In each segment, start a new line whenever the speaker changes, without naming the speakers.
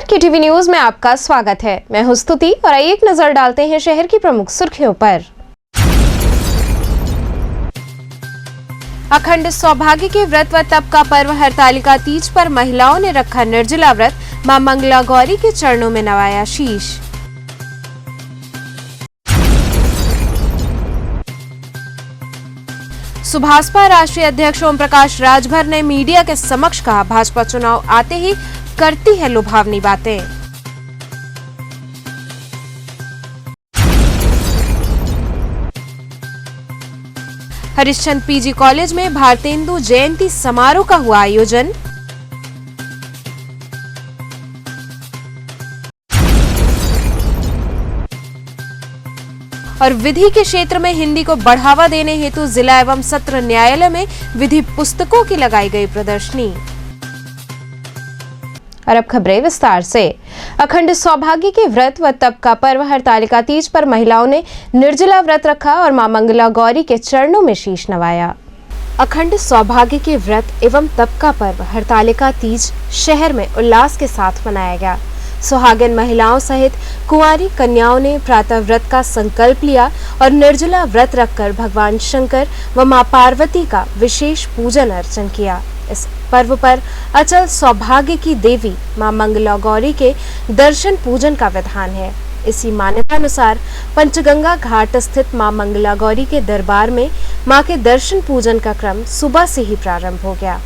KTV news में आपका स्वागत है। मैं हूं स्तुति और आइए एक नजर डालते हैं शहर की प्रमुख सुर्खियों पर। अखंड सौभाग्य के व्रत व तप का पर्व हरतालिका तीज पर महिलाओं ने रखा निर्जला व्रत। मां मंगला गौरी के चरणों में नवाया शीश। सुभाषपा राष्ट्रीय अध्यक्ष ओम प्रकाश राजभर ने मीडिया के समक्ष कहा, भाजपा चुनाव आते ही करती है लुभावनी बातें। हरिश्चंद्र पीजी कॉलेज में भारतेंदु जयंती समारोह का हुआ आयोजन। और विधि के क्षेत्र में हिंदी को बढ़ावा देने हेतु जिला एवं सत्र न्यायालय में विधि पुस्तकों की लगाई गई प्रदर्शनी। और अब खबरें विस्तार से। अखंड सौभाग्य के व्रत व तप का पर्व हरतालिका तीज पर महिलाओं ने निर्जला व्रत रखा और मां मंगला गौरी के चरणों में शीश नवाया। अखंड सौभाग्य के व्रत एवं तप का पर्व हरतालिका तीज शहर में उल्लास के साथ मनाया गया। सुहागिन महिलाओं सहित कुंवारी कन्याओं ने प्रातः व्रत का संकल्प लिया और निर्जला व्रत रखकर भगवान शंकर व मां पार्वती का विशेष पूजन अर्चन किया। इस पर्व पर अचल सौभाग्य की देवी मां मंगला गौरी के दर्शन पूजन का विधान है। इसी मान्यता अनुसार पंचगंगा घाट स्थित मां मंगला गौरी के दरबार में मां के दर्शन पूजन का क्रम सुबह से ही प्रारंभ हो गया।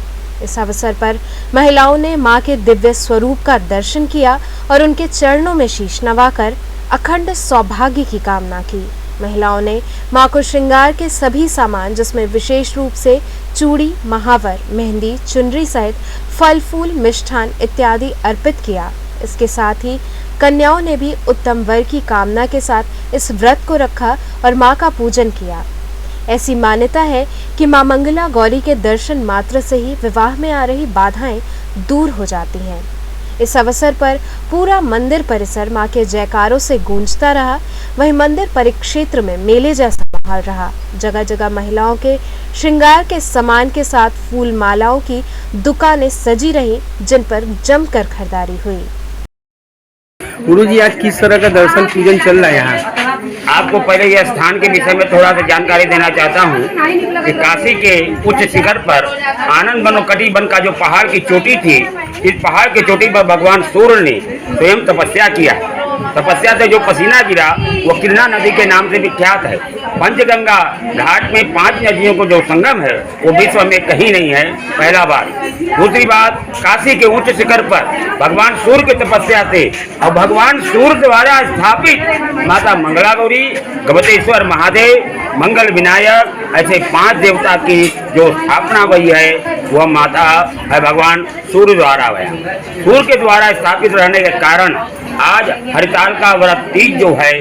इस अवसर पर महिलाओं ने मां के दिव्य स्वरूप का दर्शन किया और उनके चरणों में शीश नवाकर अखंड सौभाग्य की कामना की। महिलाओं ने मां को श्रृंगार के सभी सामान, जिसमें विशेष रूप से चूड़ी, महावर, मेहंदी, चुनरी सहित फल फूल, मिष्ठान इत्यादि अर्पित किया। इसके साथ ही कन्याओं ने भी उत्तम वर की कामना के साथ इस व्रत को रखा और मां का पूजन किया। ऐसी मान्यता है कि मां मंगला गौरी के दर्शन मात्र से ही विवाह में आ रही बाधाएं दूर हो जाती हैं। इस अवसर पर पूरा मंदिर परिसर मां के जयकारों से गूंजता रहा। वहीं मंदिर परिक्षेत्र में मेले जैसा माहौल रहा। जगह जगह महिलाओं के श्रृंगार के सामान के साथ फूल मालाओं की दुकानें सजी रही, जिन पर जमकर खरीदारी हुई।
गुरु जी, आज किस तरह का दर्शन पूजन चल रहा है यहाँ?
आपको पहले यह स्थान के विषय में थोड़ा सा जानकारी देना चाहता हूँ कि काशी के उच्च शिखर पर आनंद वन कटी वन का जो पहाड़ की चोटी थी, इस पहाड़ की चोटी पर भगवान सूर्य ने स्वयं तपस्या किया। तपस्या से जो पसीना गिरा वो किन्ना नदी के नाम से विख्यात है। पंचगंगा घाट में 5 नदियों को जो संगम है वो विश्व में कहीं नहीं है, पहला बात। दूसरी बात, काशी के उच्च शिखर पर भगवान सूर्य की तपस्या से और भगवान सूर्य द्वारा स्थापित माता मंगला गौरी, गवतेश्वर महादेव, मंगल विनायक, ऐसे 5 देवता की जो स्थापना हुई है वह माता है भगवान सूर्य द्वारा हुआ। सूर्य के द्वारा स्थापित रहने के कारण आज हरतालिका व्रत तीज जो है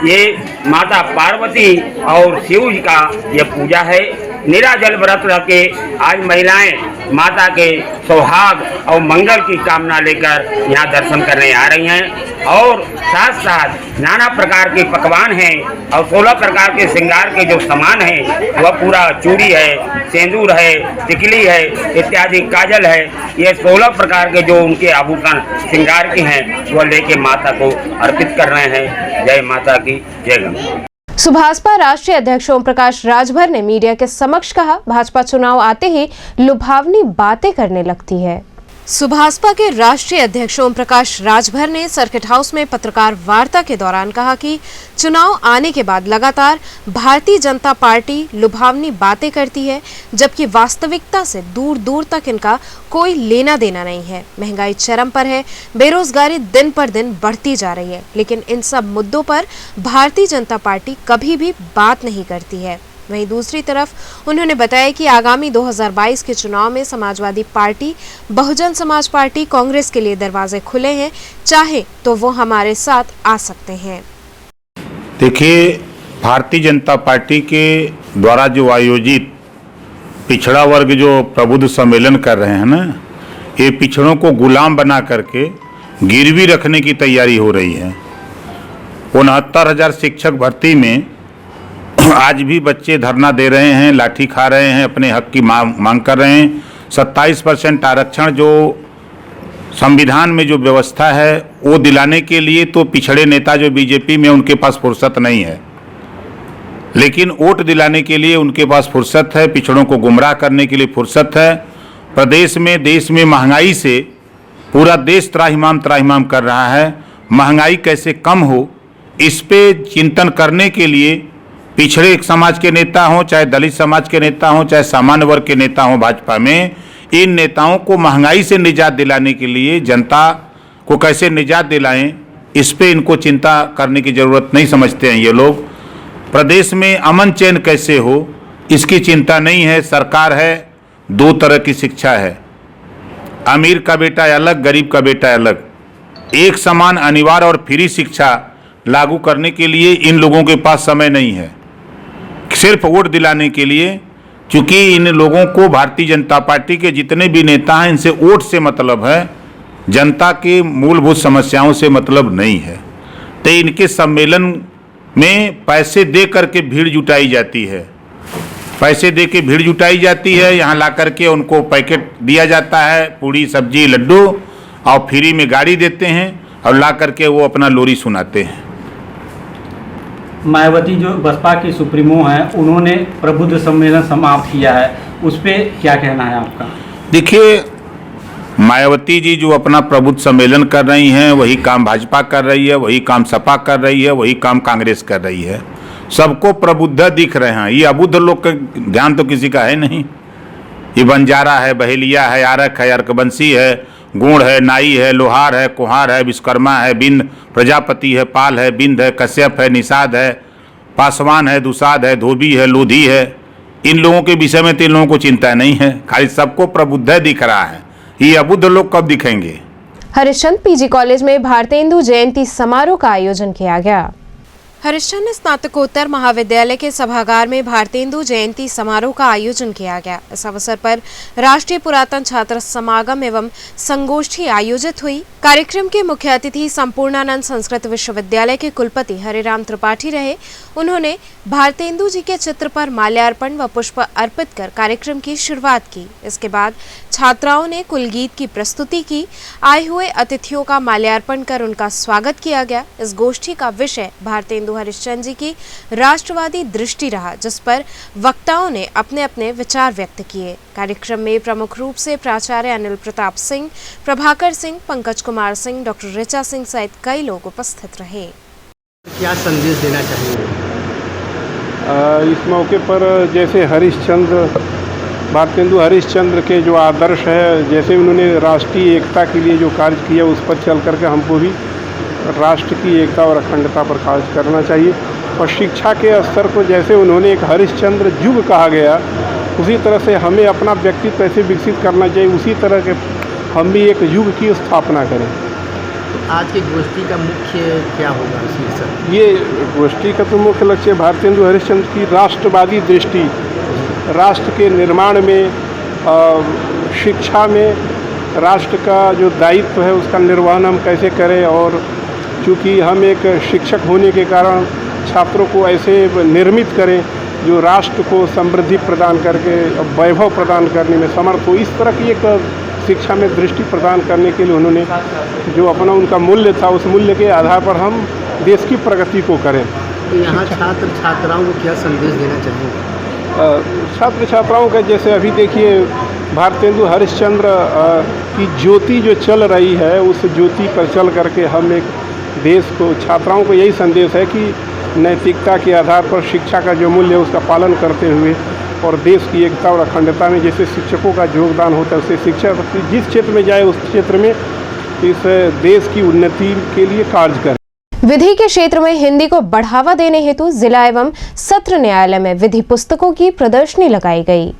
ये माता पार्वती और शिव जी का ये पूजा है। निराजल व्रत रख के आज महिलाएं माता के सौभाग्य और मंगल की कामना लेकर यहाँ दर्शन करने आ रही हैं और साथ साथ नाना प्रकार के पकवान हैं और 16 प्रकार के श्रृंगार के जो सामान हैं वह पूरा चूड़ी है, सिंदूर है, टिकली है इत्यादि, काजल है, ये 16 प्रकार के जो उनके आभूषण श्रृंगार के हैं वह लेके माता को अर्पित कर रहे हैं। जय माता की जय गंगा।
सुभाषपा राष्ट्रीय अध्यक्ष ओम प्रकाश राजभर ने मीडिया के समक्ष कहा, भाजपा चुनाव आते ही लुभावनी बातें करने लगती है। सुभाषपा के राष्ट्रीय अध्यक्ष ओम प्रकाश राजभर ने सर्किट हाउस में पत्रकार वार्ता के दौरान कहा कि चुनाव आने के बाद लगातार भारतीय जनता पार्टी लुभावनी बातें करती है, जबकि वास्तविकता से दूर दूर तक इनका कोई लेना देना नहीं है। महंगाई चरम पर है, बेरोजगारी दिन पर दिन बढ़ती जा रही है, लेकिन इन सब मुद्दों पर भारतीय जनता पार्टी कभी भी बात नहीं करती है। वहीं दूसरी तरफ उन्होंने बताया कि आगामी 2022 के चुनाव में समाजवादी पार्टी, बहुजन समाज पार्टी, कांग्रेस के लिए दरवाजे खुले हैं, चाहे तो वो हमारे साथ आ सकते हैं।
देखिए, भारतीय जनता पार्टी के द्वारा जो आयोजित पिछड़ा वर्ग जो प्रबुद्ध सम्मेलन कर रहे हैं ना, ये पिछड़ों को गुलाम बना करके गिरवी रखने की तैयारी हो रही है। 69,000 शिक्षक भर्ती में आज भी बच्चे धरना दे रहे हैं, लाठी खा रहे हैं, अपने हक की मांग कर रहे हैं। 27% आरक्षण जो संविधान में जो व्यवस्था है वो दिलाने के लिए तो पिछड़े नेता जो बीजेपी में उनके पास फुर्सत नहीं है, लेकिन वोट दिलाने के लिए उनके पास फुर्सत है, पिछड़ों को गुमराह करने के लिए फुर्सत है। प्रदेश में देश में महंगाई से पूरा देश त्राहिमाम कर रहा है। महंगाई कैसे कम हो इस पे चिंतन करने के लिए पिछड़े समाज के नेता हों, चाहे दलित समाज के नेता हों, चाहे सामान्य वर्ग के नेता हों भाजपा में, इन नेताओं को महंगाई से निजात दिलाने के लिए जनता को कैसे निजात दिलाएं इस पे इनको चिंता करने की ज़रूरत नहीं समझते हैं ये लोग। प्रदेश में अमन चैन कैसे हो इसकी चिंता नहीं है। सरकार है, दो तरह की शिक्षा है, अमीर का बेटा अलग, गरीब का बेटा अलग। एक समान अनिवार्य और फ्री शिक्षा लागू करने के लिए इन लोगों के पास समय नहीं है, सिर्फ वोट दिलाने के लिए। क्योंकि इन लोगों को भारतीय जनता पार्टी के जितने भी नेता हैं इनसे वोट से मतलब है, जनता के मूलभूत समस्याओं से मतलब नहीं है। तो इनके सम्मेलन में पैसे दे करके भीड़ जुटाई जाती है, पैसे दे के भीड़ जुटाई जाती है, यहाँ ला करके उनको पैकेट दिया जाता है, पूड़ी सब्जी लड्डू, और फ्री में गाड़ी देते हैं और ला करके वो अपना लोरी सुनाते हैं।
मायावती जो बसपा की सुप्रीमो हैं, उन्होंने प्रबुद्ध सम्मेलन समाप्त किया है, उस पर क्या कहना है आपका?
देखिए, मायावती जी जो अपना प्रबुद्ध सम्मेलन कर रही हैं वही काम भाजपा कर रही है, वही काम सपा कर रही है, वही काम कांग्रेस कर रही है। सबको प्रबुद्ध दिख रहे हैं। ये अबुद्ध लोग का ज्ञान तो किसी का है नहीं। ये बंजारा है, बहेलिया है, आरक है, अर्कबंसी है, गुण है, नाई है, लोहार है, कुहार है, विश्वकर्मा है, बिंद प्रजापति है, पाल है, बिंद है, कश्यप है, निषाद है, पासवान है, दुसाद है, धोबी है, लोधी है। इन लोगों के विषय में तो इन लोगों को चिंता नहीं है, खाली सबको प्रबुद्ध दिख रहा है। ये अबुद्ध लोग कब दिखेंगे?
हरिश्चंद्र पीजी कॉलेज में भारतेंदु जयंती समारोह का आयोजन किया गया। हरिश्चंद्र स्नातकोत्तर महाविद्यालय के सभागार में भारतेंदु जयंती समारोह का आयोजन किया गया। इस अवसर पर राष्ट्रीय पुरातन छात्र समागम एवं संगोष्ठी आयोजित हुई। कार्यक्रम के मुख्य अतिथि संपूर्णानंद संस्कृत विश्वविद्यालय के कुलपति हरिराम त्रिपाठी रहे। उन्होंने भारतेंदु जी के चित्र पर माल्यार्पण व पुष्प अर्पित कर कार्यक्रम की शुरुआत की। इसके बाद छात्राओं ने कुलगीत की प्रस्तुति की। आए हुए अतिथियों का माल्यार्पण कर उनका स्वागत किया गया। इस गोष्ठी का विषय भारतेंदु हरिश्चंद्र जी की राष्ट्रवादी दृष्टि रहा, जिस पर वक्ताओं ने अपने अपने विचार व्यक्त किए। कार्यक्रम में प्रमुख रूप से प्राचार्य अनिल प्रताप सिंह, प्रभाकर सिंह, पंकज कुमार सिंह, डॉक्टर ऋचा सिंह सहित कई लोग उपस्थित रहे।
क्या संदेश देना चाहिए?
इस मौके पर जैसे हरिश्चंद्र, भारतेंदु हरिश्चंद्र के जो आदर्श है, जैसे उन्होंने राष्ट्रीय एकता के लिए जो कार्य किया, उस पर चल करके हमको भी राष्ट्र की एकता और अखंडता पर कार्य करना चाहिए। और शिक्षा के स्तर को जैसे उन्होंने एक हरिश्चंद्र युग कहा गया, उसी तरह से हमें अपना व्यक्तित्व ऐसे विकसित करना चाहिए, उसी तरह के हम भी एक युग की स्थापना करें।
आज की गोष्ठी का मुख्य क्या होगा शीर्षक?
ये गोष्ठी का तो मुख्य लक्ष्य भारतेंदु हरिश्चंद्र की राष्ट्रवादी दृष्टि, राष्ट्र के निर्माण में, शिक्षा में राष्ट्र का जो दायित्व है उसका निर्वहन हम कैसे करें। और चूँकि हम एक शिक्षक होने के कारण छात्रों को ऐसे निर्मित करें जो राष्ट्र को समृद्धि प्रदान करके वैभव प्रदान करने में समर्थ हो, इस तरह की एक शिक्षा में दृष्टि प्रदान करने के लिए उन्होंने जो अपना उनका मूल्य था, उस मूल्य के आधार पर हम देश की प्रगति को करें।
तो यहाँ छात्र छात्राओं को क्या संदेश देना चाहिए?
छात्र छात्राओं का जैसे अभी देखिए भारतेंदु हरिश्चंद्र की ज्योति जो चल रही है, उस ज्योति पर चल करके हम एक देश को, छात्राओं को यही संदेश है कि नैतिकता के आधार पर शिक्षा का जो मूल्य है उसका पालन करते हुए और देश की एकता और अखंडता में जैसे शिक्षकों का योगदान होता है, उससे शिक्षा जिस क्षेत्र में जाए उस क्षेत्र में इस देश की उन्नति के लिए कार्य करें।
विधि के क्षेत्र में हिंदी को बढ़ावा देने हेतु जिला एवं सत्र न्यायालय में विधि पुस्तकों की प्रदर्शनी लगाई गई।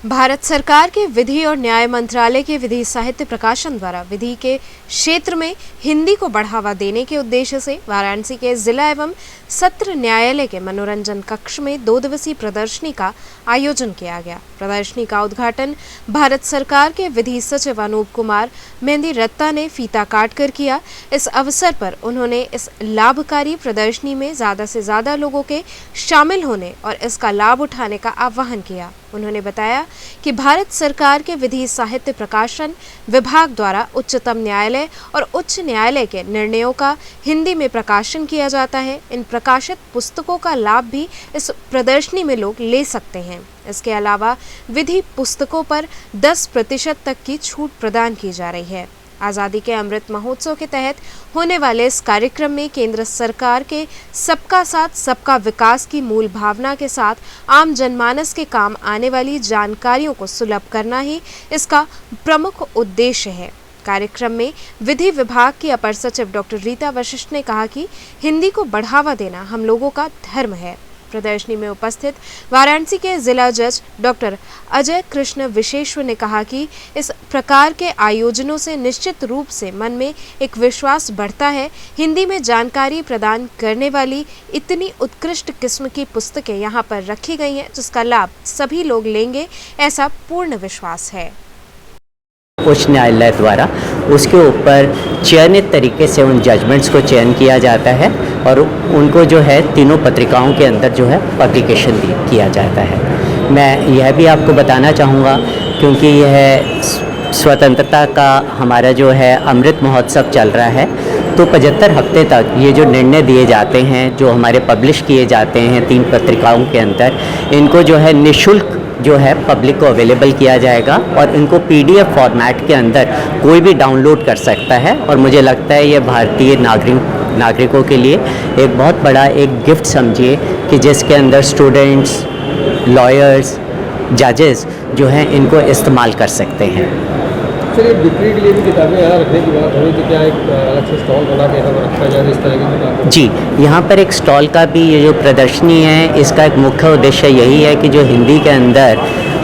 भारत सरकार के विधि और न्याय मंत्रालय के विधि साहित्य प्रकाशन द्वारा विधि के क्षेत्र में हिंदी को बढ़ावा देने के उद्देश्य से वाराणसी के जिला एवं सत्र न्यायालय के मनोरंजन कक्ष में 2 दिवसीय प्रदर्शनी का आयोजन किया गया। प्रदर्शनी का उद्घाटन भारत सरकार के विधि सचिव अनूप कुमार मेहंदी रत्ता ने फीता काट कर किया। इस अवसर पर उन्होंने इस लाभकारी प्रदर्शनी में ज्यादा से ज्यादा लोगों के शामिल होने और इसका लाभ उठाने का आह्वान किया। उन्होंने बताया कि भारत सरकार के विधि साहित्य प्रकाशन विभाग द्वारा उच्चतम न्यायालय और उच्च न्यायालय के निर्णयों का हिंदी में प्रकाशन किया जाता है। इन प्रकाशित पुस्तकों का लाभ भी इस प्रदर्शनी में लोग ले सकते हैं। इसके अलावा विधि पुस्तकों पर 10% तक की छूट प्रदान की जा रही है। आज़ादी के अमृत महोत्सव के तहत होने वाले इस कार्यक्रम में केंद्र सरकार के सबका साथ सबका विकास की मूल भावना के साथ आम जनमानस के काम आने वाली जानकारियों को सुलभ करना ही इसका प्रमुख उद्देश्य है। कार्यक्रम में विधि विभाग की अपर सचिव डॉक्टर रीता वशिष्ठ ने कहा कि हिंदी को बढ़ावा देना हम लोगों का धर्म है। प्रदर्शनी में उपस्थित वाराणसी के जिला जज डॉक्टर अजय कृष्ण विशेश्वर ने कहा कि इस प्रकार के आयोजनों से निश्चित रूप से मन में एक विश्वास बढ़ता है। हिंदी में जानकारी प्रदान करने वाली इतनी उत्कृष्ट किस्म की पुस्तकें यहाँ पर रखी गई हैं, जिसका लाभ सभी लोग लेंगे, ऐसा पूर्ण विश्वास है।
उच्च न्यायालय द्वारा उसके ऊपर चयनित तरीके से उन जजमेंट्स को चयन किया जाता है और उनको जो है तीनों पत्रिकाओं के अंदर जो है पब्लिकेशन किया जाता है। मैं यह भी आपको बताना चाहूँगा, क्योंकि यह स्वतंत्रता का हमारा जो है अमृत महोत्सव चल रहा है, तो 75 हफ्ते तक ये जो निर्णय दिए जाते हैं, जो हमारे पब्लिश किए जाते हैं 3 पत्रिकाओं के अंदर, इनको जो है निःशुल्क जो है पब्लिक को अवेलेबल किया जाएगा और इनको PDF फॉर्मेट के अंदर कोई भी डाउनलोड कर सकता है। और मुझे लगता है ये भारतीय नागरिकों के लिए एक बहुत बड़ा एक गिफ्ट समझिए कि जिसके अंदर स्टूडेंट्स, लॉयर्स, जजेस जो हैं इनको इस्तेमाल कर सकते हैं।
चलिए, बिक्री के लिए भी किताबें यहाँ रखने की बात हुई तो क्या एक अलग से स्टॉल बना के यहाँ रखा जाए इस तरह की किताबें?
जी, यहाँ पर एक स्टॉल का भी ये जो प्रदर्शनी है, इसका एक मुख्य उद्देश्य यही है कि जो हिंदी के अंदर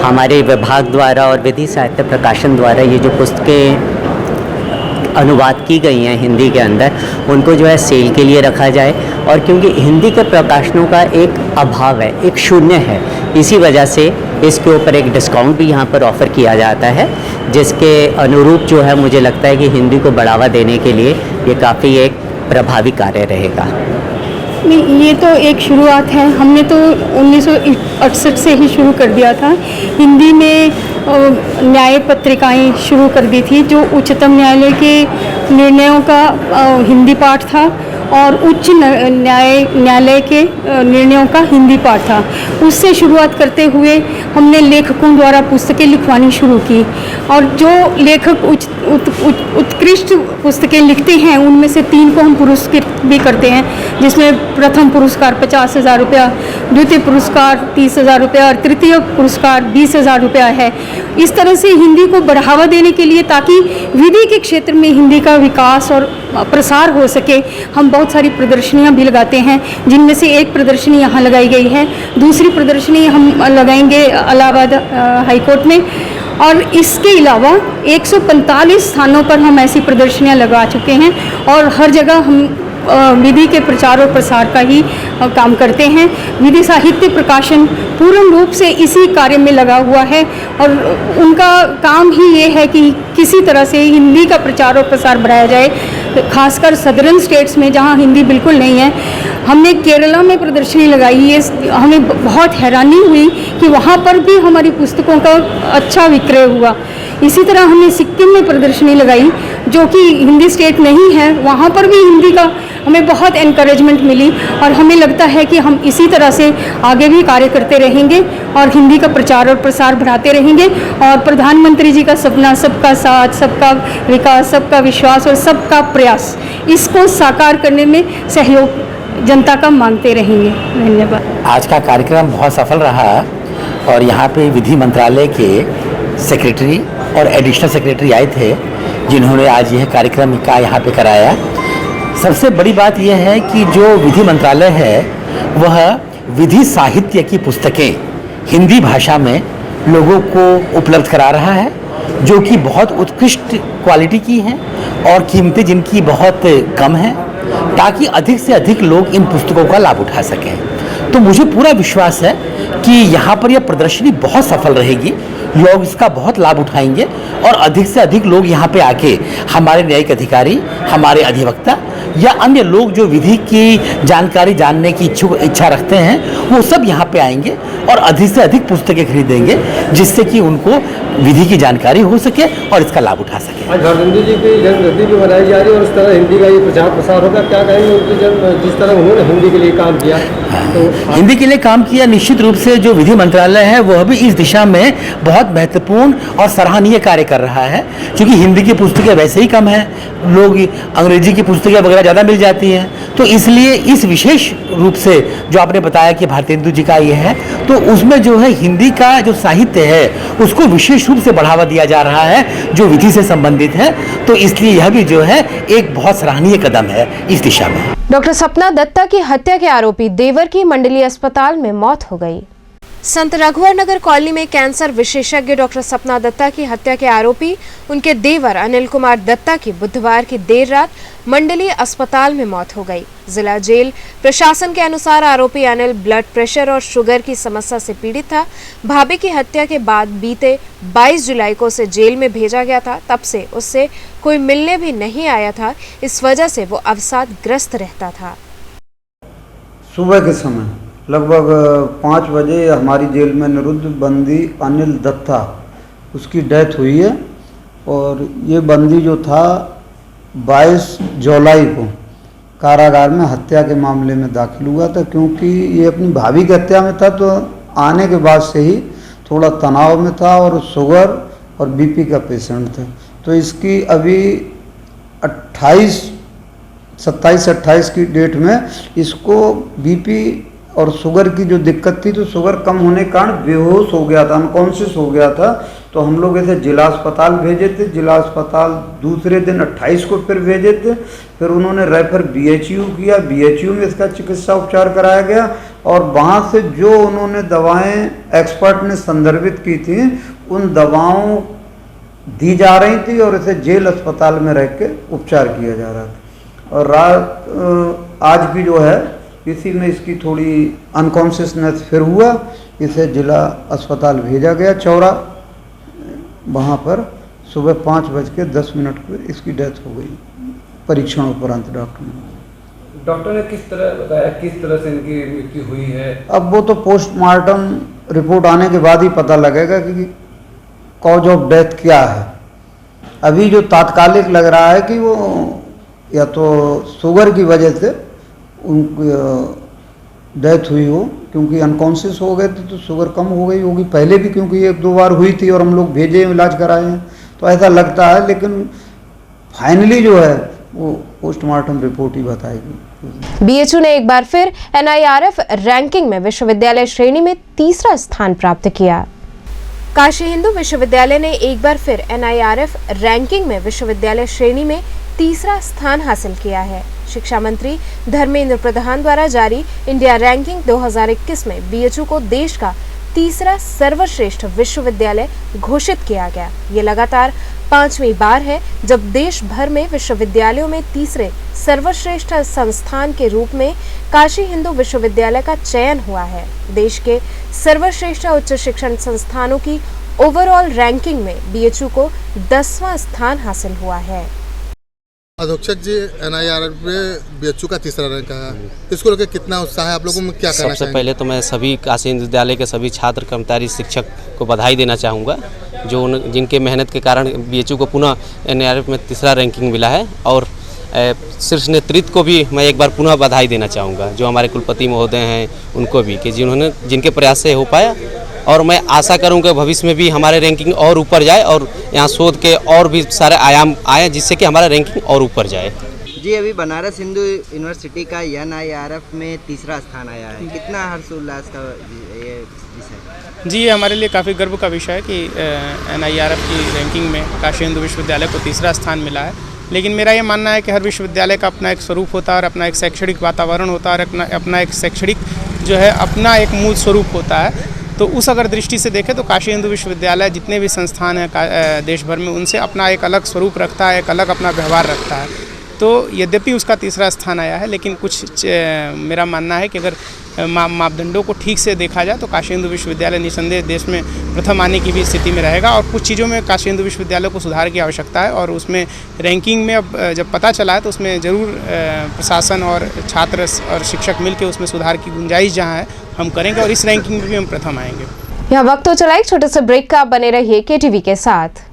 हमारे विभाग द्वारा और विधि साहित्य प्रकाशन द्वारा ये जो पुस्तकें अनुवाद की गई हैं हिंदी के अंदर, उनको जो है सेल के लिए रखा जाए। और क्योंकि हिंदी के प्रकाशनों का एक अभाव है, एक शून्य है, इसी वजह से इसके ऊपर एक डिस्काउंट भी यहाँ पर ऑफ़र किया जाता है, जिसके अनुरूप जो है मुझे लगता है कि हिंदी को बढ़ावा देने के लिए ये काफ़ी एक प्रभावी कार्य रहेगा।
नहीं, ये तो एक शुरुआत है। हमने तो 1968 से ही शुरू कर दिया था। हिंदी में न्याय पत्रिकाएं शुरू कर दी थी, जो उच्चतम न्यायालय के निर्णयों का हिंदी पाठ था और उच्च न्यायालय के निर्णयों का हिंदी पाठ था। उससे शुरुआत करते हुए हमने लेखकों द्वारा पुस्तकें लिखवानी शुरू की और जो लेखक उत्कृष्ट पुस्तकें लिखते हैं उनमें से 3 को हम पुरस्कृत भी करते हैं, जिसमें प्रथम पुरस्कार 50,000 रुपया, द्वितीय पुरस्कार 30,000 रुपया और तृतीय पुरस्कार 20,000 रुपया है। इस तरह से हिंदी को बढ़ावा देने के लिए, ताकि विधि के क्षेत्र में हिंदी का विकास और प्रसार हो सके, हम बहुत सारी प्रदर्शनियां भी लगाते हैं, जिनमें से एक प्रदर्शनी यहाँ लगाई गई है। दूसरी प्रदर्शनी हम लगाएंगे इलाहाबाद हाईकोर्ट में, और इसके अलावा 145 स्थानों पर हम ऐसी प्रदर्शनियां लगा चुके हैं और हर जगह हम विधि के प्रचार और प्रसार का ही काम करते हैं। विधि साहित्य प्रकाशन पूर्ण रूप से इसी कार्य में लगा हुआ है और उनका काम ही ये है कि किसी तरह से हिंदी का प्रचार और प्रसार बढ़ाया जाए, खासकर सदर्न स्टेट्स में जहाँ हिंदी बिल्कुल नहीं है। हमने केरला में प्रदर्शनी लगाई है, हमें बहुत हैरानी हुई कि वहाँ पर भी हमारी पुस्तकों का अच्छा विक्रय हुआ। इसी तरह हमने सिक्किम में प्रदर्शनी लगाई, जो कि हिंदी स्टेट नहीं है, वहाँ पर भी हिंदी का हमें बहुत एनकरेजमेंट मिली और हमें लगता है कि हम इसी तरह से आगे भी कार्य करते रहेंगे और हिंदी का प्रचार और प्रसार बढ़ाते रहेंगे। और प्रधानमंत्री जी का सपना सबका साथ, सबका विकास, सबका विश्वास और सबका प्रयास, इसको साकार करने में सहयोग जनता का मांगते रहेंगे। धन्यवाद।
आज का कार्यक्रम बहुत सफल रहा और यहाँ पे विधि मंत्रालय के सेक्रेटरी और एडिशनल सेक्रेटरी आए थे, जिन्होंने आज यह कार्यक्रम का यहाँ पे कराया। सबसे बड़ी बात यह है कि जो विधि मंत्रालय है वह विधि साहित्य की पुस्तकें हिंदी भाषा में लोगों को उपलब्ध करा रहा है, जो कि बहुत उत्कृष्ट क्वालिटी की हैं और कीमतें जिनकी बहुत कम हैं, ताकि अधिक से अधिक लोग इन पुस्तकों का लाभ उठा सकें। तो मुझे पूरा विश्वास है कि यहाँ पर यह प्रदर्शनी बहुत सफल रहेगी, लोग इसका बहुत लाभ उठाएंगे और अधिक से अधिक लोग यहाँ पे आके हमारे न्यायिक अधिकारी, हमारे अधिवक्ता या अन्य लोग जो विधि की जानकारी जानने की इच्छा रखते हैं, वो सब यहाँ पे आएंगे और अधिक से अधिक पुस्तकें खरीदेंगे, जिससे कि उनको विधि की जानकारी हो सके और इसका लाभ उठा सके।
आज भारतेंदु जी की जन्मतिथि भी मनाई जा रही है और इस तरह हिंदी का ये प्रचार प्रसार होगा, क्या कहेंगे उनकी जिस तरह उन्होंने हिंदी के लिए काम किया? तो
हिंदी के लिए काम किया, निश्चित रूप से जो विधि मंत्रालय है वह भी इस दिशा में बहुत महत्वपूर्ण और सराहनीय कार्य कर रहा है, क्योंकि हिंदी की पुस्तकें वैसे ही कम हैं, लोग अंग्रेजी की पुस्तकें वगैरह ज़्यादा मिल जाती हैं, तो इसलिए इस विशेष रूप से जो आपने बताया कि भारतेंदु जी का ये है, तो उसमें जो है हिंदी का जो साहित्य है उसको विशेष रूप से बढ़ावा दिया जा रहा है जो विधि से संबंधित है, तो इसलिए यह भी जो है एक बहुत सराहनीय कदम है इस दिशा में।
डॉक्टर सपना दत्ता की हत्या के आरोपी देवर की मंडलीय अस्पताल में मौत हो गई। संत रघुवर नगर कॉलोनी में कैंसर विशेषज्ञ डॉक्टर सपना दत्ता की हत्या के आरोपी उनके देवर अनिल कुमार दत्ता की बुधवार की देर रात मंडलीय अस्पताल में मौत हो गई। जिला जेल प्रशासन के अनुसार आरोपी अनिल ब्लड प्रेशर और शुगर की समस्या से पीड़ित था। भाभी की हत्या के बाद बीते 22 जुलाई को उसे जेल में भेजा गया था। तब से उससे कोई मिलने भी नहीं आया था, इस वजह से वो अवसादग्रस्त रहता था।
सुबह के समय लगभग 5 बजे हमारी जेल में निरुद्ध बंदी अनिल दत्ता उसकी डेथ हुई है, और ये बंदी जो था 22 जुलाई को कारागार में हत्या के मामले में दाखिल हुआ था, क्योंकि ये अपनी भाभी की हत्या में था, तो आने के बाद से ही थोड़ा तनाव में था और शुगर और बीपी का पेशेंट था। तो इसकी अभी 27-28 की डेट में इसको बीपी और शुगर की जो दिक्कत थी, तो शुगर कम होने के कारण बेहोश हो गया था, अनकॉन्शियस हो गया था। तो हम लोग इसे जिला अस्पताल भेजे थे। जिला अस्पताल दूसरे दिन 28 को फिर भेजे थे। फिर उन्होंने रेफर BHU किया, BHU में इसका चिकित्सा उपचार कराया गया, और वहाँ से जो उन्होंने दवाएं एक्सपर्ट ने संदर्भित की थी उन दवाओं दी जा रही थी, और इसे जेल अस्पताल में रह के उपचार किया जा रहा था। और रात आज भी जो है इसी में इसकी थोड़ी अनकॉन्शियसनेस फिर हुआ, इसे जिला अस्पताल भेजा गया चौरा, वहाँ पर सुबह 5:10 पर इसकी डेथ हो गई परीक्षण उपरांत डॉक्टर ने किस तरह बताया किस तरह से इनकी मृत्यु हुई है? अब वो तो पोस्टमार्टम रिपोर्ट आने के बाद ही पता लगेगा कि कॉज ऑफ डेथ क्या है। अभी जो तात्कालिक लग रहा है कि वो या तो शुगर की वजह से उनकी डेथ हुई हो, क्योंकि अनकॉन्शियस हो गए थे, तो शुगर कम हो गई होगी पहले भी, क्योंकि 1-2 बार हुई थी और हम लोग भेजे इलाज कराए हैं, तो ऐसा लगता है। लेकिन फाइनली जो है वो पोस्टमार्टम रिपोर्ट ही बताएगी।
BHU ने एक बार फिर NIRF रैंकिंग में विश्वविद्यालय श्रेणी में 3रा स्थान प्राप्त किया। काशी हिंदू विश्वविद्यालय ने एक बार फिर NIRF रैंकिंग में विश्वविद्यालय श्रेणी में 3रा स्थान हासिल किया है। शिक्षा मंत्री धर्मेंद्र प्रधान द्वारा जारी इंडिया रैंकिंग 2021 में BHU को देश का 3रा सर्वश्रेष्ठ विश्वविद्यालय घोषित किया गया। ये लगातार 5वीं बार है जब देश भर में विश्वविद्यालयों में 3रे सर्वश्रेष्ठ संस्थान के रूप में काशी हिंदू विश्वविद्यालय का चयन हुआ है। देश के सर्वश्रेष्ठ उच्च शिक्षण संस्थानों की ओवरऑल रैंकिंग में BHU को 10वां स्थान हासिल हुआ है।
अधीक्षक जी, NIRF में BHU का 3रा रैंक है, इसको लेकर कितना उत्साह है आप लोगों में, क्या कहना
सबसे पहले तो मैं सभी काशी हिंदू विद्यालय के सभी छात्र कर्मचारी शिक्षक को बधाई देना चाहूँगा, जो जिनके मेहनत के कारण BHU को पुनः NIRF में 3रा रैंकिंग मिला है। और शीर्ष नेतृत्व को भी मैं एक बार पुनः बधाई देना चाहूँगा, जो हमारे कुलपति महोदय हैं उनको भी, कि जिनके प्रयास से हो पाया। और मैं आशा करूँगा भविष्य में भी हमारे रैंकिंग और ऊपर जाए और यहाँ शोध के और भी सारे आयाम आए, जिससे कि हमारा रैंकिंग और ऊपर जाए।
जी, अभी बनारस हिंदू यूनिवर्सिटी का NIRF में 3रा स्थान आया है, कितना हर्षोल्लास का ये विषय?
जी, ये हमारे लिए काफ़ी गर्व का विषय है कि NIRF की रैंकिंग में काशी हिंदू विश्वविद्यालय को 3रा स्थान मिला है। लेकिन मेरा ये मानना है कि हर विश्वविद्यालय का अपना एक स्वरूप होता है और अपना एक शैक्षणिक वातावरण होता है और अपना एक शैक्षणिक जो है अपना एक मूल स्वरूप होता है। तो उस अगर दृष्टि से देखें तो काशी हिंदू विश्वविद्यालय जितने भी संस्थान हैं देश भर में, उनसे अपना एक अलग स्वरूप रखता है, एक अलग अपना व्यवहार रखता है। तो यद्यपि उसका 3रा स्थान आया है, लेकिन कुछ मेरा मानना है कि अगर मापदंडों को ठीक से देखा जाए तो काशी हिंदू विश्वविद्यालय निसंदेह देश में प्रथम आने की भी स्थिति में रहेगा। और कुछ चीज़ों में काशी हिंदू विश्वविद्यालय को सुधार की आवश्यकता है और उसमें रैंकिंग में अब जब पता चला है तो उसमें ज़रूर प्रशासन और छात्र और शिक्षक मिलकर उसमें सुधार की गुंजाइश जहाँ है हम करेंगे और इस रैंकिंग में भी हम प्रथम आएंगे।
यहाँ वक्त हो चला एक छोटे से ब्रेक का, बने रहिए KTV के साथ।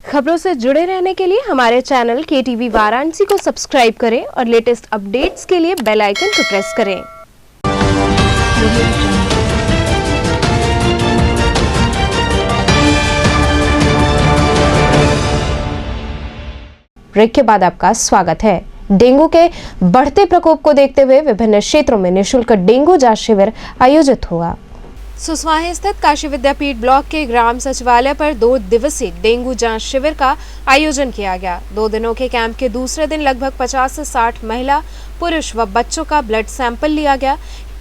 खबरों से जुड़े रहने के लिए हमारे चैनल KTV वाराणसी को सब्सक्राइब करें और लेटेस्ट अपडेट्स के लिए बेल आइकन को प्रेस करें। ब्रेक के बाद आपका स्वागत है। डेंगू के बढ़ते प्रकोप को देखते हुए विभिन्न क्षेत्रों में निःशुल्क डेंगू जांच शिविर आयोजित हुआ। सुसवाही स्थित काशी विद्यापीठ ब्लॉक के ग्राम सचिवालय पर 2 दिवसीय डेंगू जांच शिविर का आयोजन किया गया। 2 दिनों के कैंप के दूसरे दिन लगभग 50 से 60 महिला, पुरुष व बच्चों का ब्लड सैंपल लिया गया।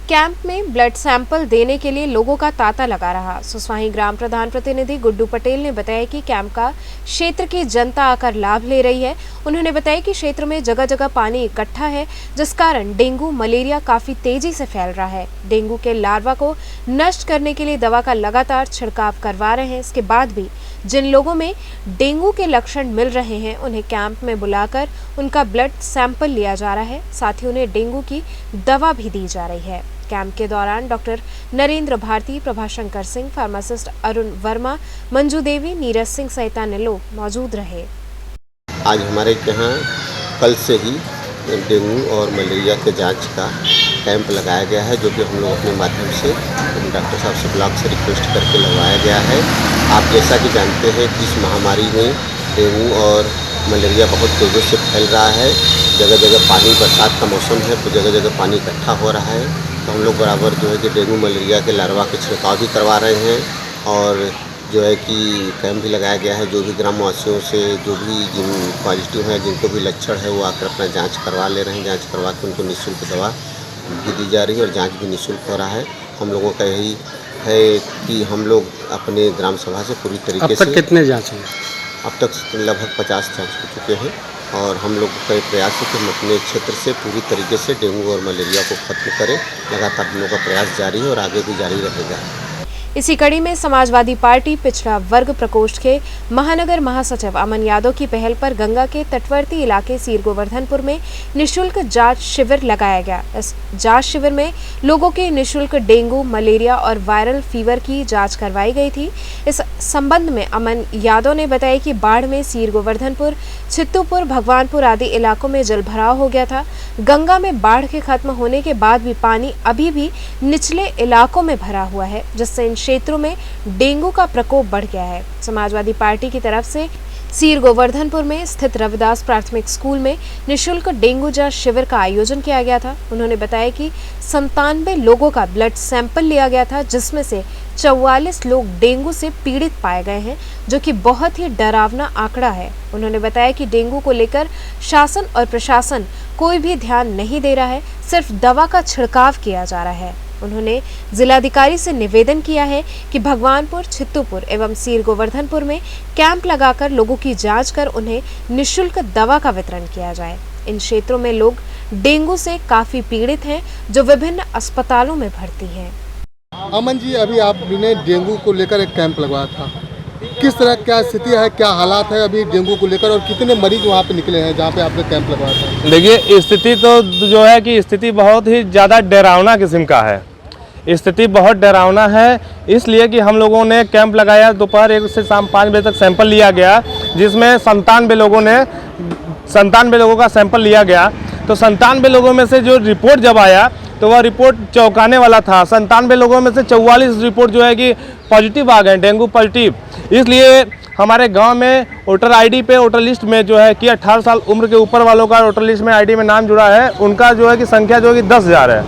कैंप में ब्लड सैंपल देने के लिए लोगों का तांता लगा रहा। सुसवाही ग्राम प्रधान प्रतिनिधि गुड्डू पटेल ने बताया कि कैंप का क्षेत्र की जनता आकर लाभ ले रही है। उन्होंने बताया कि क्षेत्र में जगह जगह पानी इकट्ठा है, जिस कारण डेंगू मलेरिया काफी तेजी से फैल रहा है। डेंगू के लार्वा को नष्ट करने के लिए दवा का लगातार छिड़काव करवा रहे हैं। इसके बाद भी जिन लोगों में डेंगू के लक्षण मिल रहे हैं उन्हें कैंप में बुलाकर उनका ब्लड सैंपल लिया जा रहा है। साथ ही उन्हें डेंगू की दवा भी दी जा रही है। कैंप के दौरान डॉक्टर नरेंद्र भारती, प्रभाशंकर सिंह, फार्मासिस्ट अरुण वर्मा, मंजू देवी, नीरज सिंह सहित अन्य लोग मौजूद रहे।
आज हमारे यहाँ कल से ही डेंगू और मलेरिया के जांच का कैंप लगाया गया है, जो कि हम लोग अपने माध्यम से डॉक्टर साहब से ब्लॉक से रिक्वेस्ट करके लगवाया गया है। आप जैसा कि जानते हैं कि इस महामारी में डेंगू और मलेरिया बहुत तेज़ी से फैल रहा है। जगह जगह पानी, बरसात का मौसम है तो जगह जगह पानी इकट्ठा हो रहा है, तो हम लोग बराबर जो है कि डेंगू मलेरिया के लार्वा के छिड़काव भी करवा रहे हैं और जो है कि कैंप भी लगाया गया है। जो भी ग्रामवासियों से जो भी जिन पॉजिटिव हैं, जिनको भी लक्षण है, वो आकर अपना जांच करवा ले रहे हैं। जांच करवा के उनको निःशुल्क दवा भी दी जा रही है और जांच भी निःशुल्क हो रहा है। हम लोगों का यही है कि हम लोग अपने ग्राम सभा से पूरी तरीके से।
अब तक कितने जाँच हुए?
अब तक लगभग 50 जाँच हो चुके हैं और हम लोग का प्रयास है कि हम अपने क्षेत्र से पूरी तरीके से डेंगू और मलेरिया को खत्म करें। लगातार हम लोग का प्रयास जारी है और आगे भी जारी रहेगा।
इसी कड़ी में समाजवादी पार्टी पिछड़ा वर्ग प्रकोष्ठ के महानगर महासचिव अमन यादव की पहल पर गंगा के तटवर्ती इलाके सीर गोवर्धनपुर में निःशुल्क जांच शिविर लगाया गया। इस जांच शिविर में लोगों के निःशुल्क डेंगू, मलेरिया और वायरल फीवर की जांच करवाई गई थी। इस संबंध में अमन यादव ने बताया कि बाढ़ में सीर गोवर्धनपुर, चित्तूपुर, भगवानपुर आदि इलाकों में जलभराव हो गया था। गंगा में बाढ़ के खत्म होने के बाद भी पानी अभी भी निचले इलाकों में भरा हुआ है, जिससे इन क्षेत्रों में डेंगू का प्रकोप बढ़ गया है। समाजवादी पार्टी की तरफ से सीर गोवर्धनपुर में स्थित रविदास प्राथमिक स्कूल में निःशुल्क डेंगू जांच शिविर का आयोजन किया गया था। उन्होंने बताया कि 97 लोगों का ब्लड सैंपल लिया गया था, जिसमें से 44 लोग डेंगू से पीड़ित पाए गए हैं, जो कि बहुत ही डरावना आंकड़ा है। उन्होंने बताया कि डेंगू को लेकर शासन और प्रशासन कोई भी ध्यान नहीं दे रहा है, सिर्फ दवा का छिड़काव किया जा रहा है। उन्होंने जिलाधिकारी से निवेदन किया है कि भगवानपुर, चित्तूपुर एवं सीर गोवर्धनपुर में कैंप लगाकर लोगों की जांच कर उन्हें निःशुल्क दवा का वितरण किया जाए। इन क्षेत्रों में लोग डेंगू से काफी पीड़ित हैं, जो विभिन्न अस्पतालों में भर्ती हैं।
अमन जी, अभी आपने डेंगू को लेकर एक कैंप लगवाया था, किस तरह क्या स्थिति है, क्या हालात है अभी डेंगू को लेकर और कितने मरीज वहाँ पे निकले हैं जहाँ पे आपने कैंप लगवाया था?
देखिए, स्थिति तो जो है कि स्थिति बहुत ही ज़्यादा डरावना किस्म का है। स्थिति बहुत डरावना है, इसलिए कि हम लोगों ने कैंप लगाया। दोपहर 1 से शाम 5 बजे तक सैंपल लिया गया, जिसमें 97 लोगों का सैंपल लिया गया। तो 97 लोगों में से जो रिपोर्ट जब आया तो वह रिपोर्ट चौंकाने वाला था। 97 लोगों में से 44 रिपोर्ट जो है कि पॉजिटिव आ गए, डेंगू पॉजिटिव। इसलिए हमारे गांव में वोटर आईडी पे, वोटर लिस्ट में जो है कि 18 साल उम्र के ऊपर वालों का वोटर लिस्ट में आईडी में नाम जुड़ा है, उनका जो है कि संख्या जो है कि 10,000 है।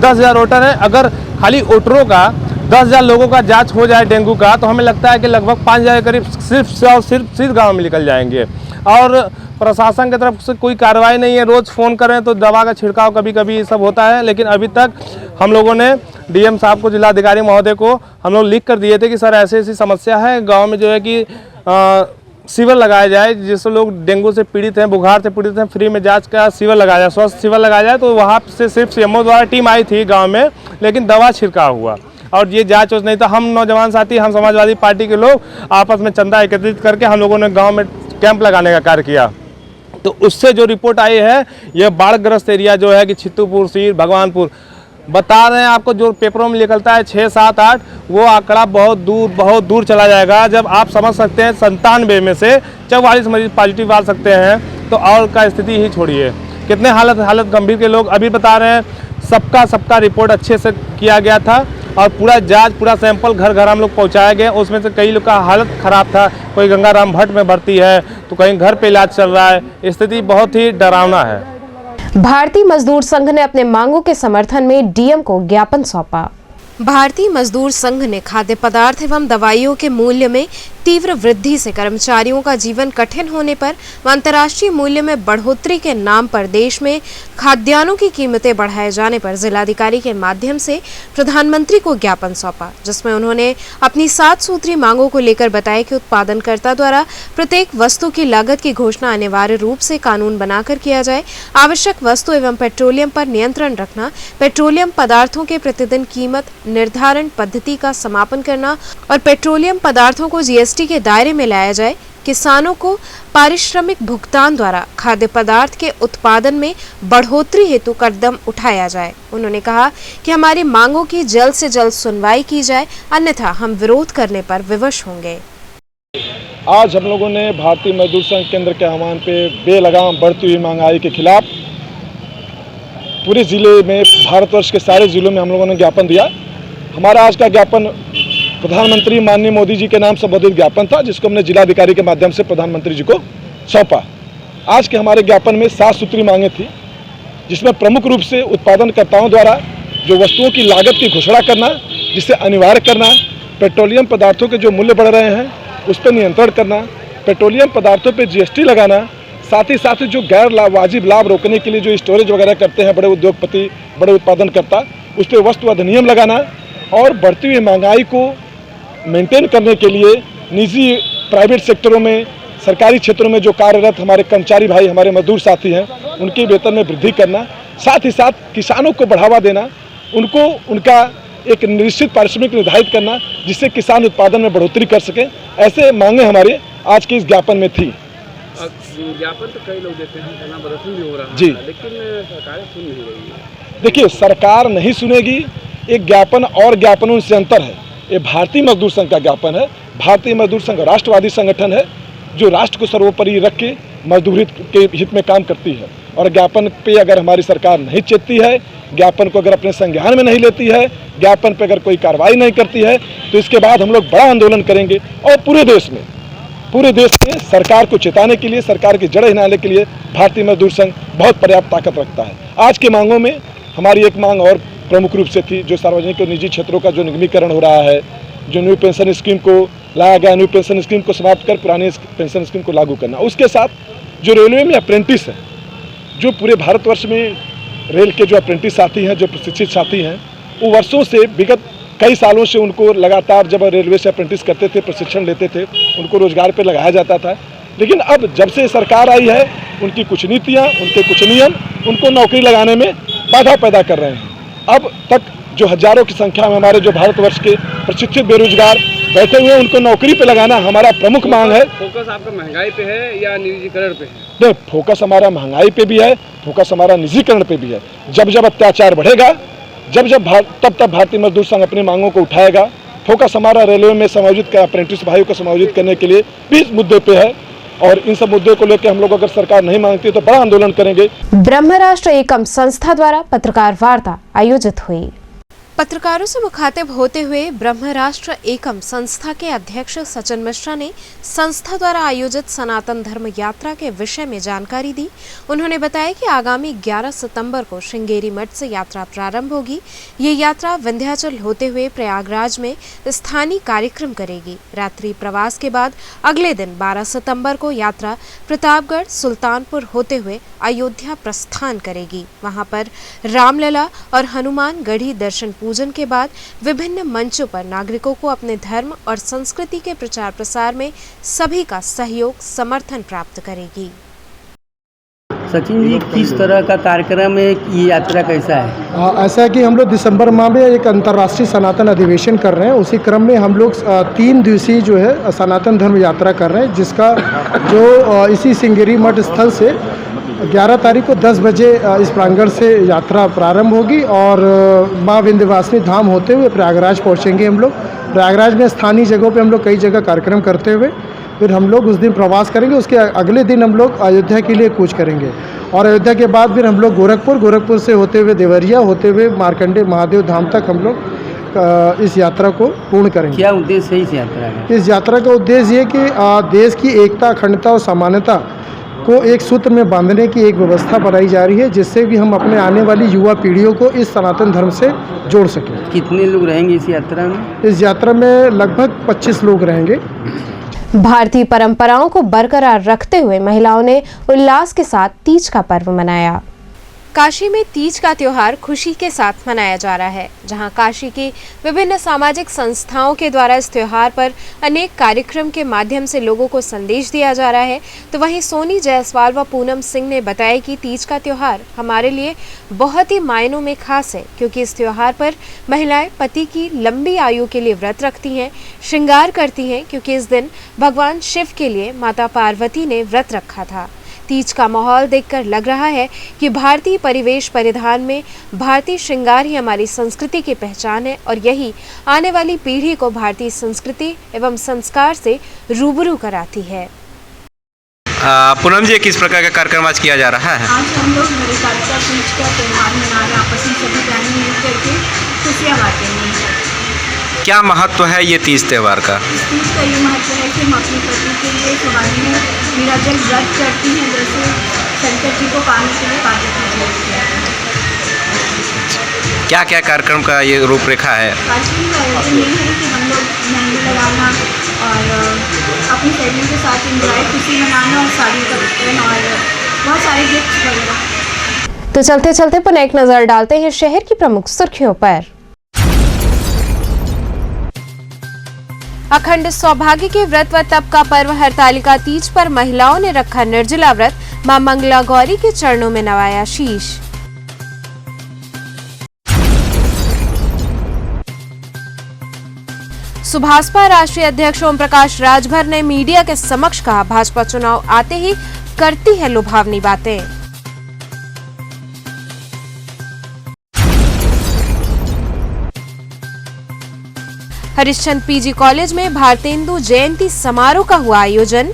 10,000 वोटर है। अगर खाली वोटरों का 10,000 लोगों का जांच हो जाए डेंगू का, तो हमें लगता है कि लगभग 5,000 के करीब सिर्फ गाँव में निकल जाएंगे। और प्रशासन की तरफ से कोई कार्रवाई नहीं है। रोज़ फ़ोन करें तो दवा का छिड़काव कभी कभी सब होता है, लेकिन अभी तक हम लोगों ने डीएम साहब को, जिलाधिकारी महोदय को हम लोग लिख कर दिए थे कि सर ऐसी ऐसी समस्या है, गांव में जो है कि शिविर लगाया जाए, जिससे लोग डेंगू से पीड़ित हैं, बुखार से पीड़ित हैं, फ्री में जांच का शिविर लगाया जाए, स्वास्थ्य शिविर लगाया जाए। तो वहाँ से सिर्फ सीएमओ द्वारा टीम आई थी गांव में, लेकिन दवा छिड़काव हुआ और ये जांच नहीं था। हम नौजवान साथी, हम समाजवादी पार्टी के लोग आपस में चंदा एकत्रित करके हम लोगों ने गाँव में कैंप लगाने का कार्य किया। तो उससे जो रिपोर्ट आई है, ये बाढ़ग्रस्त एरिया जो है कि छित्तूपुर, सीर, भगवानपुर, बता रहे हैं आपको, जो पेपरों में निकलता है 6, 7, 8, वो आंकड़ा बहुत दूर चला जाएगा। जब आप समझ सकते हैं 97 में से 44 मरीज पॉजिटिव आ सकते हैं, तो और का स्थिति ही छोड़िए, कितने हालत गंभीर के लोग अभी बता रहे हैं। सबका रिपोर्ट अच्छे से किया गया था और पूरा जांच, पूरा सैंपल घर हम लोग पहुँचाया गया। उसमें से कई लोग का हालत ख़राब था, कोई गंगाराम भट्ट में भर्ती है, तो कहीं घर पे इलाज चल रहा है। स्थिति बहुत ही डरावना है।
भारतीय मजदूर संघ ने अपने मांगों के समर्थन में डीएम को ज्ञापन सौंपा। भारतीय मजदूर संघ ने खाद्य पदार्थ एवं दवाइयों के मूल्य में तीव्र वृद्धि से कर्मचारियों का जीवन कठिन होने पर व अंतर्राष्ट्रीय मूल्य में बढ़ोतरी के नाम पर देश में खाद्यान्नों की कीमतें बढ़ाए जाने पर जिलाधिकारी के माध्यम से प्रधानमंत्री को ज्ञापन सौंपा, जिसमें उन्होंने अपनी 7 सूत्री मांगों को लेकर बताया कि उत्पादनकर्ता द्वारा प्रत्येक वस्तु की लागत की घोषणा अनिवार्य रूप से कानून बनाकर किया जाए, आवश्यक वस्तु एवं पेट्रोलियम पर नियंत्रण रखना, पेट्रोलियम पदार्थों के प्रतिदिन कीमत निर्धारण पद्धति का समापन करना और पेट्रोलियम पदार्थों को जीएसटी के दायरे में लाया जाए, किसानों को पारिश्रमिक भुगतान द्वारा खाद्य पदार्थ के उत्पादन में बढ़ोतरी हेतु कदम उठाया जाए। उन्होंने कहा कि हमारी मांगों की जल्द से जल्द सुनवाई की जाए, अन्यथा हम विरोध करने पर विवश होंगे।
आज हम लोगों ने भारतीय मजदूर संघ केंद्र के आह्वान पे बेलगाम बढ़ती हुई महंगाई के खिलाफ पूरे जिले में, भारतवर्ष के सारे जिलों में हम लोगों ने ज्ञापन दिया। हमारा आज का ज्ञापन प्रधानमंत्री माननीय मोदी जी के नाम संबोधित ज्ञापन था, जिसको हमने जिलाधिकारी के माध्यम से प्रधानमंत्री जी को सौंपा। आज के हमारे ज्ञापन में 7 सूत्री मांगे थी, जिसमें प्रमुख रूप से उत्पादनकर्ताओं द्वारा जो वस्तुओं की लागत की घोषणा करना, जिसे अनिवार्य करना, पेट्रोलियम पदार्थों के जो मूल्य बढ़ रहे हैं उस पर नियंत्रण करना, पेट्रोलियम पदार्थों पर जीएसटी लगाना, साथ ही साथ जो गैर वाजिब लाभ रोकने के लिए जो स्टोरेज वगैरह करते हैं बड़े उद्योगपति, बड़े उत्पादनकर्ता, उस पर वस्तु अधिनियम लगाना और बढ़ती हुई महंगाई को मेंटेन करने के लिए निजी प्राइवेट सेक्टरों में, सरकारी क्षेत्रों में जो कार्यरत हमारे कर्मचारी भाई, हमारे मजदूर साथी हैं, उनके वेतन में वृद्धि करना, साथ ही साथ किसानों को बढ़ावा देना, उनको उनका एक निश्चित पारिश्रमिक निर्धारित करना, जिससे किसान उत्पादन में बढ़ोतरी कर सकें। ऐसे मांगे हमारे आज के इस ज्ञापन में थी।
ज्ञापन तो कई लोग देते हैं, धरना प्रदर्शन भी हो रहा है
जी,
लेकिन सरकार सुन नहीं रही है।
देखिए, सरकार नहीं सुनेगी। एक ज्ञापन और ज्ञापनों से अंतर है। ये भारतीय मजदूर संघ का ज्ञापन है। भारतीय मजदूर संघ राष्ट्रवादी संगठन है जो राष्ट्र को सर्वोपरि रख के मजदूर के हित में काम करती है। और ज्ञापन पे अगर हमारी सरकार नहीं चेतती है, ज्ञापन को अगर अपने संज्ञान में नहीं लेती है, ज्ञापन पे अगर कोई कार्रवाई नहीं करती है, तो इसके बाद हम लोग बड़ा आंदोलन करेंगे। और पूरे देश में सरकार को चेताने के लिए, सरकार की जड़ हिलाने के लिए भारतीय मजदूर संघ बहुत पर्याप्त ताकत रखता है। आज के मांगों में हमारी एक मांग और प्रमुख रूप से थी, जो सार्वजनिक और निजी क्षेत्रों का जो निगमीकरण हो रहा है, जो न्यू पेंशन स्कीम को लाया गया, न्यू पेंशन स्कीम को समाप्त कर पुरानी पेंशन स्कीम को लागू करना। उसके साथ जो रेलवे में अप्रेंटिस है, जो पूरे भारतवर्ष में रेल के जो अप्रेंटिस साथी हैं, जो प्रशिक्षित साथी हैं, वो वर्षों से, विगत कई सालों से उनको लगातार जब रेलवे से अप्रेंटिस करते थे, प्रशिक्षण लेते थे, उनको रोजगार पर लगाया जाता था। लेकिन अब जब से सरकार आई है, उनकी कुछ नीतियाँ, उनके कुछ नियम उनको नौकरी लगाने में बाधा पैदा कर रहे हैं। अब तक जो हजारों की संख्या में हमारे जो भारतवर्ष के प्रशिक्षित बेरोजगार बैठे हुए हैं, उनको नौकरी पे लगाना हमारा प्रमुख मांग है।
फोकस आपका महंगाई पे है या निजीकरण पे है?
नहीं, फोकस हमारा महंगाई पे भी है, फोकस हमारा निजीकरण पे भी है। जब जब अत्याचार बढ़ेगा, तब भारतीय मजदूर संघ अपनी मांगों को उठाएगा। फोकस हमारा रेलवे में समायोजित अप्रेंटिस भाइयों को समायोजित करने के लिए भी इस मुद्दे पे है। और इन सब मुद्दों को लेकर हम लोग अगर सरकार नहीं मांगती तो बड़ा आंदोलन करेंगे।
ब्रह्म राष्ट्र एकम संस्था द्वारा पत्रकार वार्ता आयोजित हुई। पत्रकारों से मुखातिब होते हुए ब्रह्म राष्ट्र एकम संस्था के अध्यक्ष सचिन मिश्रा ने संस्था द्वारा आयोजित सनातन धर्म यात्रा के विषय में जानकारी दी। उन्होंने बताया कि आगामी 11 सितंबर को श्रृंगेरी मठ से यात्रा प्रारंभ होगी। ये यात्रा विंध्याचल होते हुए प्रयागराज में स्थानीय कार्यक्रम करेगी। रात्रि प्रवास के बाद अगले दिन 12 सितंबर को यात्रा प्रतापगढ़ सुल्तानपुर होते हुए अयोध्या प्रस्थान करेगी। वहां पर रामलला और हनुमान गढ़ी दर्शन पूजन के बाद विभिन्न मंचों पर नागरिकों को अपने धर्म और संस्कृति के प्रचार प्रसार में सभी का सहयोग समर्थन प्राप्त करेगी।
सचिन जी, किस तरह का कार्यक्रम है, ये यात्रा कैसा है?
ऐसा है कि हम लोग दिसंबर माह में एक अंतर्राष्ट्रीय सनातन अधिवेशन कर रहे हैं। उसी क्रम में हम लोग 3 दिवसीय जो है सनातन धर्म यात्रा कर रहे हैं, जिसका जो इसी सिंगेरी मठ स्थल से 11 तारीख को 10 बजे इस प्रांगण से यात्रा प्रारंभ होगी और माँ विंध्यवासिनी धाम होते हुए प्रयागराज पहुँचेंगे। हम लोग प्रयागराज में स्थानीय जगहों पे हम लोग कई जगह कार्यक्रम करते हुए फिर हम लोग उस दिन प्रवास करेंगे। उसके अगले दिन हम लोग अयोध्या के लिए कूच करेंगे और अयोध्या के बाद फिर हम लोग गोरखपुर से होते हुए देवरिया होते हुए मार्कंडेय महादेव धाम तक हम लोग इस यात्रा को पूर्ण करेंगे।
क्या उद्देश्य है इस यात्रा का?
इस यात्रा का उद्देश्य ये कि देश की एकता, अखंडता और समानता को एक सूत्र में बांधने की एक व्यवस्था बनाई जा रही है, जिससे भी हम अपने आने वाली युवा पीढ़ियों को इस सनातन धर्म से जोड़ सकें।
कितने लोग रहेंगे इस यात्रा में?
इस यात्रा में लगभग 25 लोग रहेंगे।
भारतीय परंपराओं को बरकरार रखते हुए महिलाओं ने उल्लास के साथ तीज का पर्व मनाया। काशी में तीज का त्योहार खुशी के साथ मनाया जा रहा है, जहां काशी की विभिन्न सामाजिक संस्थाओं के द्वारा इस त्योहार पर अनेक कार्यक्रम के माध्यम से लोगों को संदेश दिया जा रहा है। तो वहीं सोनी जायसवाल व पूनम सिंह ने बताया कि तीज का त्योहार हमारे लिए बहुत ही मायनों में खास है, क्योंकि इस त्योहार पर महिलाएं पति की लंबी आयु के लिए व्रत रखती हैं, श्रृंगार करती हैं, क्योंकि इस दिन भगवान शिव के लिए माता पार्वती ने व्रत रखा था। तीज का माहौल देखकर लग रहा है कि भारतीय परिवेश परिधान में भारतीय श्रृंगार ही हमारी संस्कृति की पहचान है और यही आने वाली पीढ़ी को भारतीय संस्कृति एवं संस्कार से रूबरू कराती है।
पूनम जी, किस प्रकार का कार्यक्रम आज किया जा रहा है?
आज हम लोग हरितालिका तीज का त्यौहार मना रहे हैं, आपस में सभी बहनें मिल करके खुशियाँ बांटे हैं।
क्या महत्व है ये तीज त्यौहार का?
इस तीज का ये महत्व है कि हम अपने पति के लिए सुहानी में निराजल व्रत करती हैं, जैसे शंकर जी को पाने के लिए पार्वती जी किया है।
क्या क्या कार्यक्रम का ये रूपरेखा है?
कार्यक्रम का आयोजन ये है कि हम लोग मेहंदी लगाना और अपनी सहेलियों के साथ एंजॉय, खुशी मनाना और साड़ी का वितरण और बहुत सारे गिफ्ट वगैरह।
तो चलते चलते पुनः एक नजर डालते हैं शहर की प्रमुख सुर्खियों पर। अखंड सौभाग्य के व्रत व तप का पर्व हरतालिका तीज पर महिलाओं ने रखा निर्जला व्रत, मां मंगला गौरी के चरणों में नवाया शीश। सुभाषपा राष्ट्रीय अध्यक्ष ओम प्रकाश राजभर ने मीडिया के समक्ष कहा, भाजपा चुनाव आते ही करती है लुभावनी बातें। हरिश्चंद्र पीजी कॉलेज में भारतेंदु जयंती समारोह का हुआ आयोजन।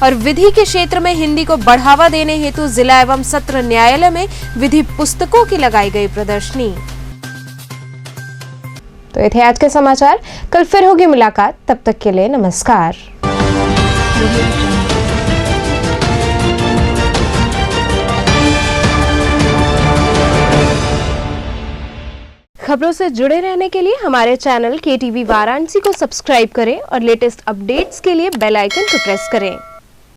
और विधि के क्षेत्र में हिंदी को बढ़ावा देने हेतु जिला एवं सत्र न्यायालय में विधि पुस्तकों की लगाई गई प्रदर्शनी। तो ये थे आज के समाचार, कल फिर होगी मुलाकात, तब तक के लिए नमस्कार। खबरों से जुड़े रहने के लिए हमारे चैनल KTV वाराणसी को सब्सक्राइब करें और लेटेस्ट अपडेट्स के लिए बेल आइकन को प्रेस करें।